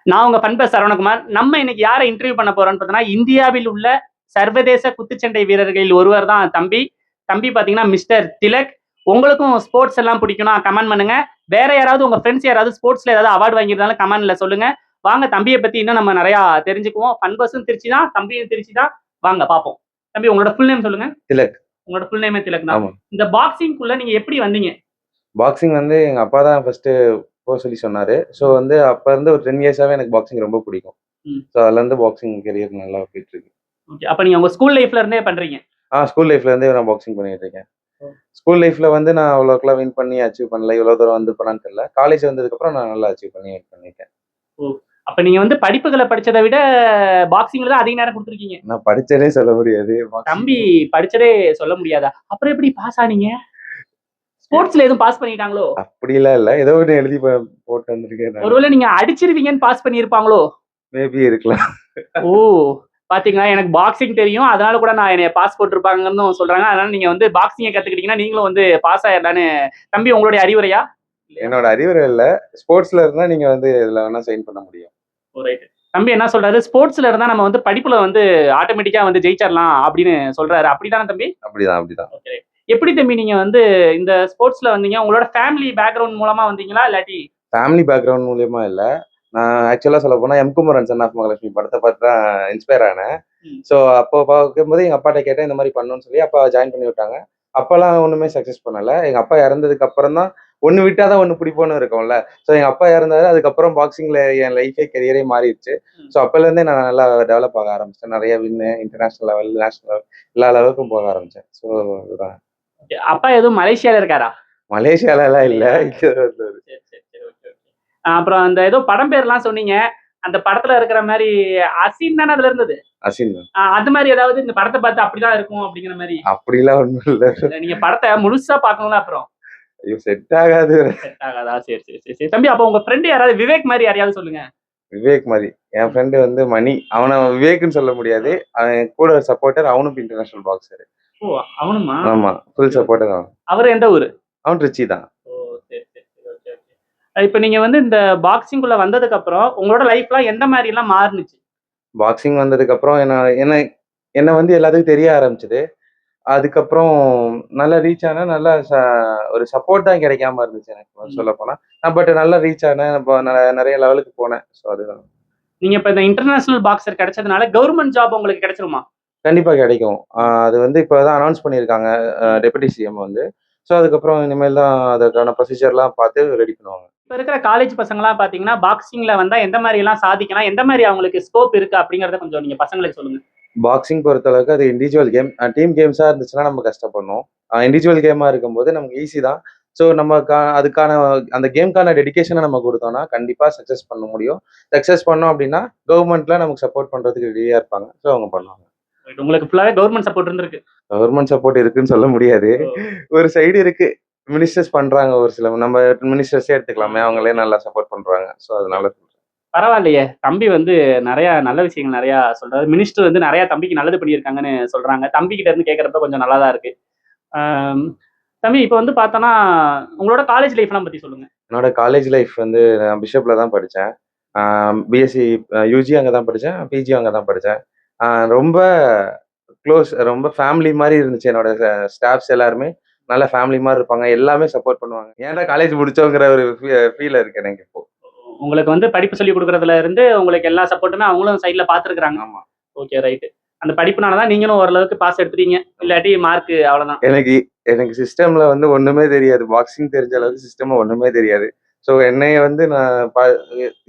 நான் உங்க பண்பு சரவணகுமார். நம்ம இன்னைக்கு யார இன்டர்வியூ பண்ண போறோம்னு பார்த்தீங்கன்னா, இந்தியாவில் உள்ள சர்வதேச குத்துச்சண்டை வீரர்களில் ஒருவர் தான் தம்பி. தம்பி பார்த்தீங்கன்னா, மிஸ்டர் திலக். உங்களுக்கும் ஸ்போர்ட்ஸ் எல்லாம் பிடிக்கும்னா கமெண்ட் பண்ணுங்க. வேற யாராவது உங்க ஃப்ரெண்ட்ஸ் யாராவது ஸ்போர்ட்ஸ்ல ஏதாவது அவார்ட் வாங்கியிருந்தாலும் கமெண்ட்ல சொல்லுங்க. வாங்க தம்பிய பத்தி இன்னும் நம்ம நெறையா தெரிஞ்சுக்குவோம். பண்பஸும் திருச்சி தான், தம்பியும் திருச்சி தான். வாங்க பார்ப்போம். தம்பி உங்களோட ஃபுல் நேம் சொல்லுங்க. திலக். உங்களோட ஃபுல் நேமே திலக் தான். ஆமா. இந்த பாக்ஸிங்க்குள்ள நீங்க எப்படி வந்தீங்க? பாக்ஸிங் வந்து எங்க அப்பா தான் ஃபர்ஸ்ட்டு சொல்லி சொன்னாரு. ஸோ வந்து அப்ப இருந்து ஒரு 10 இயர்ஸாவே எனக்கு பாக்ஸிங் ரொம்ப பிடிக்கும். ம். ஸோ அதுலேருந்து பாக்ஸிங் கெரியர் நல்லா போயிட்டுருக்கு. ஓகே. அப்ப நீங்க உங்க ஸ்கூல் லைஃப்ல இருந்தே பண்றீங்க. ஸ்கூல் லைஃப்ல இருந்தே நான் பாக்ஸிங் பண்ணிட்டு இருக்கேன். ஓ. ஸ்கூல் லைஃப்ல வந்து நான் அவ்வளோக்கெல்லாம் வின் பண்ணி அச்சீவ் பண்ணல. இவ்வளோ தூரம் வந்திருப்பேனான்னு தெரியல. காலேஜ் வந்ததுக்கப்புறம் நான் நல்லா அச்சீவ் பண்ணியிருக்கேன். ஓ! அப்ப நீங்க வந்து படிப்புகள படிச்சத விட பாக்ஸிங்ல தான் அதிக நேரம் குடுத்துருக்கீங்க. நான் படிச்சேன்னே சொல்ல முடியாது. தம்பி படிச்சதே சொல்ல முடியாதா? அப்புறம் எப்படி பாஸ் ஆனீங்க? ஸ்போர்ட்ஸ்ல எதுவும் பாஸ் பண்ணிட்டாங்களோ? அப்படிலாம் இல்ல. ஏதோ ஒண்ணு எழுதி போட்டு வந்திருக்கேன் நானு. ஒருவேளை நீங்க அடிச்சிருவீங்கன்னு பாஸ் பண்ணியிருப்பாங்களோ? மேபி இருக்கலாம். ஓ! பாத்தீங்களா, எனக்கு பாக்ஸிங் தெரியும். அதனால கூட நான் என்னைய பாஸ் போட்டுருப்பாங்கன்னு சொல்றாங்க. அதனால நீங்க வந்து பாக்ஸிங்க கத்துக்கிட்டீங்கன்னா, நீங்களும் வந்து பாஸ் ஆயிரலான்னு தம்பி உங்களுடைய அறிவுரையா? என்னோட அறிவுரை இல்ல. ஸ்போர்ட்ஸ்ல இருந்தா நீங்க வந்து எதுல வேணா சைன் பண்ண முடியும். ஓ ரைட். தம்பி என்ன சொல்றாரு? ஸ்போர்ட்ஸ்ல இருந்தா நம்ம வந்து படிப்புல வந்து ஆட்டோமேட்டிக்கா வந்து ஜெயிச்சிரலாம் அப்படின்னு சொல்றாரு. அப்படிதானே தம்பி? அப்படிதான். ஓகே. எப்படி தம்பி நீங்க வந்து இந்த ஸ்போர்ட்ஸ்ல வந்தீங்க? உங்களோட ஃபேமிலி பேக்கிரவுண்ட் மூலமா வந்தீங்களா? இல்லாட்டி ஃபேமிலி பேக்ரவுண்ட் மூலியமா இல்ல. நான் ஆக்சுவலா சொல்லப்போனா குமரன் சன் ஆஃப் மகாலட்சுமி படத்த பார்த்து தான் இன்ஸ்பயர் ஆனேன். ம். ஸோ அப்போ பார்க்கும்போது எங்க அப்பாட்ட கேட்டேன், இந்த மாரி பண்ணணும்னு சொல்லி. அப்பா ஜாயின் பண்ணி விட்டாங்க. அப்பலாம் ஒண்ணுமே சக்சஸ் பண்ணல. எங்க அப்பா இறந்ததுக்கு அப்புறம் தான் ஒண்ணு விட்டா தான் ஒண்ணு பிடிப்போம்னு இருக்கும்ல. ஸோ எங்க அப்பா இறந்தாரு. அதுக்கப்புறம் பாக்ஸிங்ல என் லைஃபே கரியரே மாறிடுச்சு. ம். ஸோ அப்பலேருந்தே நான் நல்லா டெவலப் ஆக ஆரம்பிச்சேன். நெறைய வின்னு, இன்டர்நேஷனல் லெவல், நேஷனல் லெவல் எல்லா லெவலுக்கும் போக ஆரம்பிச்சேன். ஸோ அதுதான். ஓகே. அப்பா எதுவும் மலேசியால இருக்காரா? மலேசியாலலாம் இல்ல. இங்க வந்தாரு. சரி. ஓகே. அப்புறம் அந்த ஏதோ படம் பேர்லாம் சொன்னீங்க. அந்த படத்துல இருக்கிற மாரி அசின் தானே அதுல இருந்தது? அசின். அது மாரி ஏதாவது இந்த படத்த பார்த்து அப்படிதான் இருக்கும் அப்படிங்கிற மாரி? அப்படிலாம் ஒண்ணும் இல்ல. இல்ல நீங்க படத்த முழுசா பார்க்கணும்ல அப்புறம். ஐயோ! செட் ஆகாது. செட் ஆகாதா? சரி. தம்பி அப்ப உங்க ஃப்ரெண்ட் யாராவது விவேக் மாரி யாரையாவது சொல்லுங்க. விவேக் மாரி. என் ஃப்ரெண்டு வந்து மணி. அவன விவேக்ன்னு சொல்ல முடியாது. அவன் என் கூட ஒரு சப்போர்ட்டர். அவனும் இப்ப இன்டர்நேஷனல் பாக்ஸர். ஓ! அவனுமா? ஆமா. ஃபுல் சப்போர்ட்டர் அவன். அவரு எந்த ஊரு? அவன் ட்ரிச்சி தான். ஓ! சரி. ஓகே. இப்ப நீங்க வந்து இந்த பாக்ஸிங்குள்ள வந்ததுக்கு அப்புறம் உங்களோட லைஃப்லாம் எந்த மாரிலாம் மாறுனுச்சு? பாக்ஸிங் வந்ததுக்கப்புறம் என்ன என்ன என்ன வந்து எல்லாத்துக்கும் தெரிய ஆரம்பிச்சது. அதுக்கப்புறம் நல்லா ரீச் ஆனேன். நல்லா ஒரு சப்போர்ட் தான் கிடைக்காம இருந்துச்சு எனக்கு சொல்லப்போனா. பட் நல்லா ரீச் ஆனேன். இப்போ நெறைய லெவலுக்கு போனேன். ஸோ அதுதான். நீங்க இப்ப இந்த இன்டர்நேஷனல் பாக்ஸர் கிடைச்சதுனால கவர்ன்மென்ட் ஜாப் உங்களுக்கு கிடைச்சிருமா? கண்டிப்பா கிடைக்கும். அது வந்து இப்ப தான் அனவுன்ஸ் பண்ணியிருக்காங்க. டெப்யூட்டி சிஎம் வந்து. ஸோ அதுக்கப்புறம் இனிமேல் தான் அதற்கான ப்ரொசீஜர்லாம் பார்த்து ரெடி பண்ணுவாங்க. இப்ப இருக்கிற காலேஜ் பசங்கலாம் பார்த்தீங்கன்னா, பாக்ஸிங்ல வந்தா எந்த மாரியெல்லாம் சாதிக்கலாம்? எந்த மாரி அவங்களுக்கு ஸ்கோப் இருக்கு அப்படிங்கிறத கொஞ்சம் நீங்க பசங்களுக்கு சொல்லுங்க. பாக்ஸிங் பொறுத்தளவுக்கு அது இண்டிவிஜுவல் கேம். டீம் கேம்ஸா இருந்துச்சுன்னா நம்ம கஷ்டப்படணும். இண்டிவிஜுவல் கேமா இருக்கும்போது நமக்கு ஈஸி தான். ஸோ நம்ம அதுக்கான அந்த கேம்க்கான டெடிகேஷன நம்ம குடுத்தோம்னா, கண்டிப்பா சக்சஸ் பண்ண முடியும். சக்சஸ் பண்ணோம் அப்டின்னா, கவர்மெண்ட்ல நமக்கு சப்போர்ட் பண்றதுக்கு ரெடியா இருப்பாங்க. ஸோ அவங்க பண்ணுவாங்க. உங்களுக்கு ஃபுல்லாவே கவர்ன்மென்ட் சப்போர்ட் இருந்திருக்கு. கவர்மெண்ட் சப்போர்ட் இருக்குன்னு சொல்ல முடியாது. ஓ! ஒரு சைடு இருக்கு. மினிஸ்டர்ஸ் பண்றாங்க ஒரு சில. நம்ம மினிஸ்டர்ஸே எடுத்துக்கலாமே. அவங்களே நல்லா சப்போர்ட் பண்றாங்க. ஸோ அதனால பரவாயில்லையே! தம்பி வந்து நெறைய நல்ல விஷயங்கள் நெறையா சொல்றாரு. மினிஸ்டர் வந்து நெறைய தம்பிக்கு நல்லது பண்ணியிருக்காங்கன்னு சொல்றாங்க. தம்பிகிட்ட இருந்து கேட்கிறப்ப கொஞ்சம் நல்லா தான் இருக்கு. ஆம். தம்பி இப்ப வந்து பார்த்தோன்னா, உங்களோட காலேஜ் லைஃப்லாம் பத்தி சொல்லுங்க. என்னோட காலேஜ் லைஃப் வந்து நான் பிஷப்ல தான் படிச்சேன். பிஎஸ்சி யுஜி அங்க தான் படிச்சேன். பிஜி அங்க தான் படிச்சேன். ரொம்ப ரொம்ப ஃபேமிலி மாரி இருந்துச்சு. என்னோட ஸ்டாஃப்ஸ் எல்லாருமே நல்ல ஃபேமிலி மாரி இருப்பாங்க. எல்லாமே சப்போர்ட் பண்ணுவாங்க. ஏன்டா காலேஜ் முடிச்சோங்கிற ஒரு ஃபீல் இருக்கு எனக்கு இப்போ. உங்களுக்கு வந்து படிப்பு சொல்லிக் குடுக்குறதுல இருந்து உங்களுக்கு எல்லா சப்போர்ட்டுமே அவங்களும் சைட்ல பார்த்துருக்காங்க. ஆமா. Okay right. அந்த படிப்புனால தான் நீங்களும் ஓரளவுக்கு பாஸ் எடுத்துட்டீங்க. இல்லாட்டி மார்க் அவ்வளோதான். எனக்கு எனக்கு சிஸ்டம்ல வந்து ஒண்ணுமே தெரியாது. பாக்ஸிங் தெரிஞ்ச அளவுக்கு சிஸ்டம்ல ஒண்ணுமே தெரியாது. ஸோ என்னைய வந்து நான்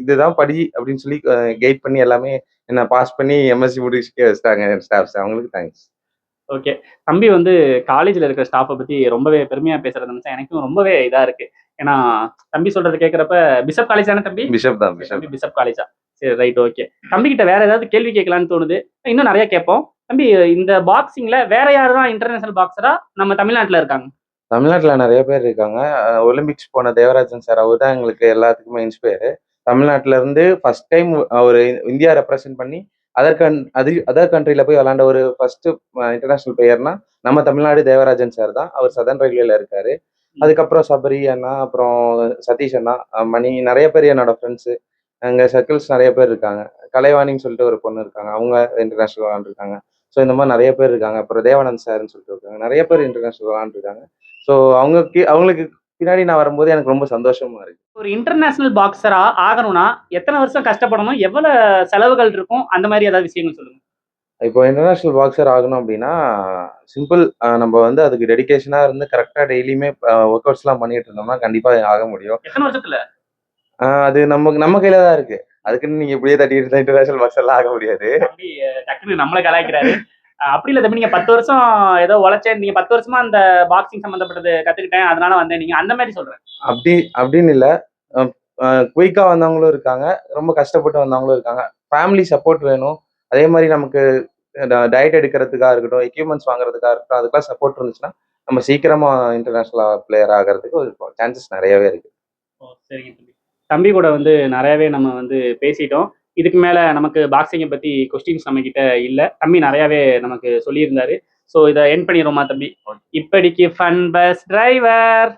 இதுதான் படி அப்படின்னு சொல்லி கைட் பண்ணி எல்லாமே என்ன பாஸ் பண்ணி எம்எஸ்சி முடிச்சுக்க வச்சுட்டாங்க என் ஸ்டாஃப்ஸ். அவங்களுக்கு தேங்க்ஸ். ஓகே. தம்பி வந்து காலேஜ்ல இருக்கிற ஸ்டாஃப்ப பத்தி ரொம்பவே பெருமையா பேசுறத நினைச்சா எனக்கும் ரொம்பவே இதா இருக்கு. ஏன்னா, தம்பி சொல்றத கேட்கிறப்ப பிஷப் காலேஜ் தானே தம்பி? பிஷப் தான் பிஷப். தம்பி பிஷப் காலேஜா? சரி ரைட் ஓகே. தம்பிகிட்ட வேற ஏதாவது கேள்வி கேட்கலான்னு தோணுது. இன்னும் நெறைய கேட்போம். தம்பி இந்த பாக்ஸிங்ல வேற யாரு தான் இன்டர்நேஷனல் பாக்ஸரா நம்ம தமிழ்நாட்டுல இருக்காங்க? தமிழ்நாட்டுல நெறைய பேர் இருக்காங்க. ஒலிம்பிக்ஸ் போன தேவராஜன் சார் அவர் தான் எங்களுக்கு எல்லாத்துக்குமே இன்ஸ்பயர். தமிழ்நாட்டுல இருந்து ஃபர்ஸ்ட் டைம் அவரு இந்தியா ரெப்ரசென்ட் பண்ணி அதர் கண்ட்ரில போய் விளையாண்ட ஒரு ஃபர்ஸ்ட் இன்டர்நேஷனல் பிளேயர்னா நம்ம தமிழ்நாடு தேவராஜன் சார் தான். அவர் சதர்ன் ரயில்வேல இருக்காரு. அதுக்கப்புறம் சபரி அண்ணா, அப்புறம் சதீஷ் அண்ணா, மணி நெறைய பேர் என்னோட ஃப்ரெண்ட்ஸ். எங்கள் சர்க்கிள்ஸ் நிறைய பேர் இருக்காங்க. கலைவாணின்னு சொல்லிட்டு ஒரு பொண்ணு இருக்காங்க. அவங்க இன்டர்நேஷனல் விளாண்டுருக்காங்க. ஸோ இந்த மாதிரி நிறைய பேர் இருக்காங்க. அப்புறம் தேவானந்த் சார்ன்னு சொல்லிட்டு இருக்காங்க. நிறைய பேர் இன்டர்நேஷனல் விளாண்டுருக்காங்க. ஸோ அவங்களுக்கு பின்னாடி நான் வரும்போது எனக்கு ரொம்ப சந்தோஷமா இருக்கு. ஒரு இன்டர்நேஷனல் பாக்ஸரா ஆகணும்னா எத்தனை வருஷம் கஷ்டப்படணும்? எவ்வளவு செலவுகள் இருக்கும்? அந்த மாதிரி ஏதாவது விஷயங்கள் சொல்லுங்க. இப்போ இன்டர்நேஷனல் பாக்ஸர் ஆகணும் அப்படின்னா சிம்பிள். நம்ம வந்து அதுக்கு டெடிகேஷனாக இருந்து கரெக்டாக டெய்லியுமே ஒர்க் அவுட்ஸ்லாம் பண்ணிட்டு இருந்தோம்னா கண்டிப்பாக ஆக முடியும். எத்தனை வருஷத்துல? அது நம்ம கையில தான் இருக்கு. அதுக்குன்னு நீங்க இப்படியே தட்டிட்டு இருந்தா இன்டர்நேஷனல் பாக்ஸர் எல்லாம் ஆக முடியாது. தம்பி டக்குன்னு நம்மள கலாய்க்கிறாரு. அப்படி இல்ல தம்பி, நீங்க 10 வருஷம் ஏதோ உழைச்சேன், நீங்க 10 வருஷமா அந்த பாக்ஸிங் சம்பந்தப்பட்டது கத்துக்கிட்டேன், அதனால வந்தேன், நீங்க அந்த மாதிரி சொல்றேன். அப்படின்னு இல்ல. குயிக்கா வந்தவங்களும் இருக்காங்க. ரொம்ப கஷ்டப்பட்டு வந்தவங்களும் இருக்காங்க. ஃபேமிலி சப்போர்ட் வேணும். அதே மாதிரி நமக்கு டயட் எடுக்கிறதுக்கா இருக்கட்டும், எக்யூப்மெண்ட்ஸ் வாங்குறதுக்கா இருக்கட்டும், அதுக்கெல்லாம் சப்போர்ட் இருந்துச்சுன்னா நம்ம சீக்கிரமா இன்டர்நேஷனல் பிளேயர் ஆகிறதுக்கு ஒரு சான்சஸ் நிறையவே இருக்கு. ஓ, சரிங்க தம்பி. தம்பி கூட வந்து நிறையவே நம்ம வந்து பேசிட்டோம். இதுக்கு மேல நமக்கு பாக்ஸிங்கை பத்தி கொஸ்டின்ஸ் நம்ம கிட்ட இல்ல. தம்பி நிறையவே நமக்கு சொல்லியிருந்தாரு. ஸோ இதை என் பண்ணிடுவோமா தம்பி? இப்படிக்கு ஃபன் பஸ் டிரைவர்.